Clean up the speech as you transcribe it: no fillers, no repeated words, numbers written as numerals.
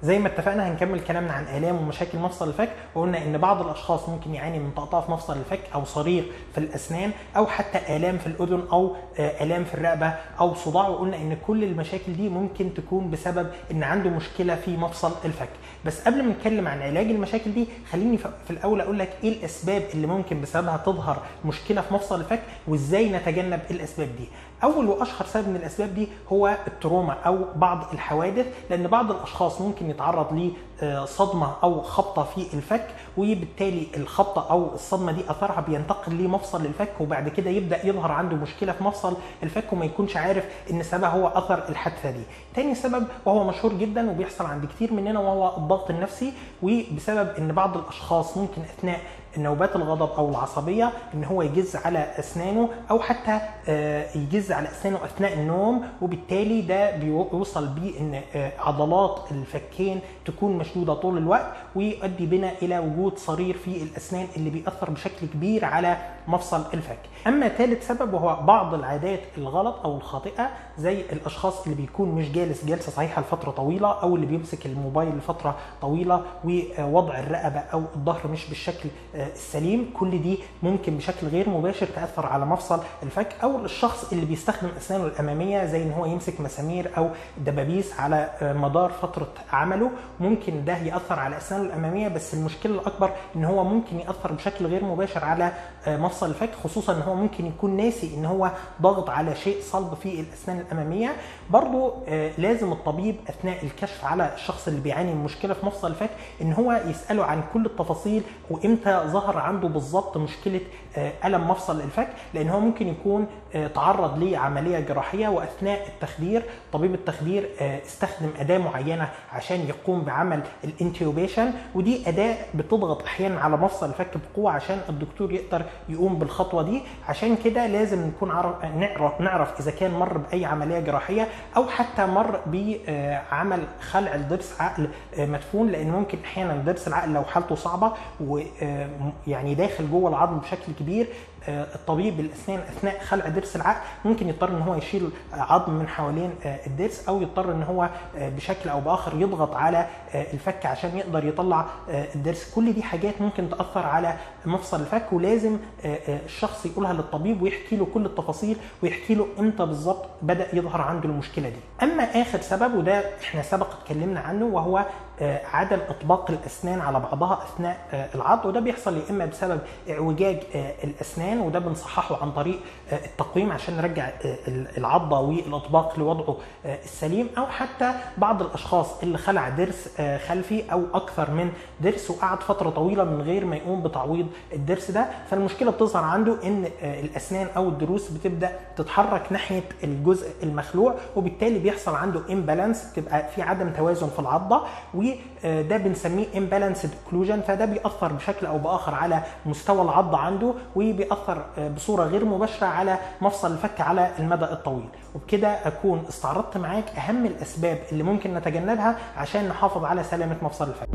زي ما اتفقنا هنكمل كلامنا عن آلام ومشاكل مفصل الفك، وقلنا ان بعض الاشخاص ممكن يعاني من طقطقه في مفصل الفك او صرير في الاسنان او حتى آلام في الاذن او آلام في الرقبه او صداع، وقلنا ان كل المشاكل دي ممكن تكون بسبب ان عنده مشكله في مفصل الفك. بس قبل ما نتكلم عن علاج المشاكل دي خليني في الاول اقول لك ايه الاسباب اللي ممكن بسببها تظهر مشكله في مفصل الفك وازاي نتجنب الاسباب دي. اول واشهر سبب من الاسباب دي هو التروما او بعض الحوادث، لان بعض الاشخاص ممكن يتعرض لصدمه او خبطه في الفك، وبالتالي الخبطه او الصدمه دي اثرها بينتقل لمفصل الفك، وبعد كده يبدا يظهر عنده مشكله في مفصل الفك وما يكونش عارف ان سببها هو اثر الحادثه دي. تاني سبب وهو مشهور جدا وبيحصل عند كتير مننا وهو الضغط النفسي، وبسبب ان بعض الاشخاص ممكن اثناء نوبات الغضب او العصبيه ان هو يجز على اسنانه او حتى يجز على اسنانه اثناء النوم، وبالتالي ده بيوصل بيه ان عضلات الفكين تكون مشدوده طول الوقت، ويؤدي بنا الى وجود صرير في الاسنان اللي بيأثر بشكل كبير على مفصل الفك. اما ثالث سبب وهو بعض العادات الغلط او الخاطئه، زي الاشخاص اللي بيكون مش جالس جلسه صحيحه لفتره طويله، او اللي بيمسك الموبايل لفتره طويله، ووضع الرقبه او الظهر مش بالشكل السليم. كل دي ممكن بشكل غير مباشر تاثر على مفصل الفك. او الشخص اللي بيستخدم اسنانه الاماميه زي ان هو يمسك مسامير او دبابيس على مدار فتره عمله، ممكن ده ياثر على اسنانه الاماميه، بس المشكله الاكبر ان هو ممكن ياثر بشكل غير مباشر على مفصل الفك، خصوصا ان هو ممكن يكون ناسي ان هو ضغط على شيء صلب في الاسنان الاماميه. برضو لازم الطبيب اثناء الكشف على الشخص اللي بيعاني من مشكله في مفصل الفك ان هو يساله عن كل التفاصيل وامتى ظهر عنده بالظبط مشكله الم مفصل الفك، لان هو ممكن يكون تعرض لعمليه جراحيه، واثناء التخدير طبيب التخدير استخدم اداه معينه عشان يقوم بعمل الانتيوبيشن، ودي اداه بتضغط احيانا على مفصل الفك بقوه عشان الدكتور يقدر يقوم بالخطوه دي. عشان كده لازم نكون نعرف اذا كان مر باي عمليه جراحيه او حتى مر بعمل خلع الضرس عقل مدفون، لان ممكن احيانا ضرس العقل لو حالته صعبه ويعني داخل جوه العظم بشكل كبير، الطبيب الاسنان اثناء خلع ضرس العقل ممكن يضطر ان هو يشيل عظم من حوالين الضرس، او يضطر ان هو بشكل او باخر يضغط على الفك عشان يقدر يطلع الضرس. كل دي حاجات ممكن تاثر على مفصل الفك، ولازم الشخص يقولها للطبيب ويحكي له كل التفاصيل ويحكي له امتى بالظبط بدا يظهر عنده المشكله دي. اما اخر سبب وده احنا سبق اتكلمنا عنه، وهو عدم اطباق الاسنان على بعضها اثناء العض، وده بيحصل يا اما بسبب اعوجاج الاسنان، وده بنصححه عن طريق التقويم عشان نرجع العضه والاطباق لوضعه السليم، او حتى بعض الاشخاص اللي خلع ضرس خلفي او اكثر من ضرس وقعد فتره طويله من غير ما يقوم بتعويض الضرس ده، فالمشكله بتظهر عنده ان الاسنان او الضروس بتبدا تتحرك ناحيه الجزء المخلوع، وبالتالي بيحصل عنده امبالانس، بتبقى في عدم توازن في العضه، وده بنسميه امبالانسد اوكلوجن، فده بيأثر بشكل او باخر على مستوى العضه عنده، وبيأثر بصوره غير مباشره على مفصل الفك على المدى الطويل. وبكده اكون استعرضت معاك اهم الاسباب اللي ممكن نتجنبها عشان نحافظ على سلامه مفصل الفك.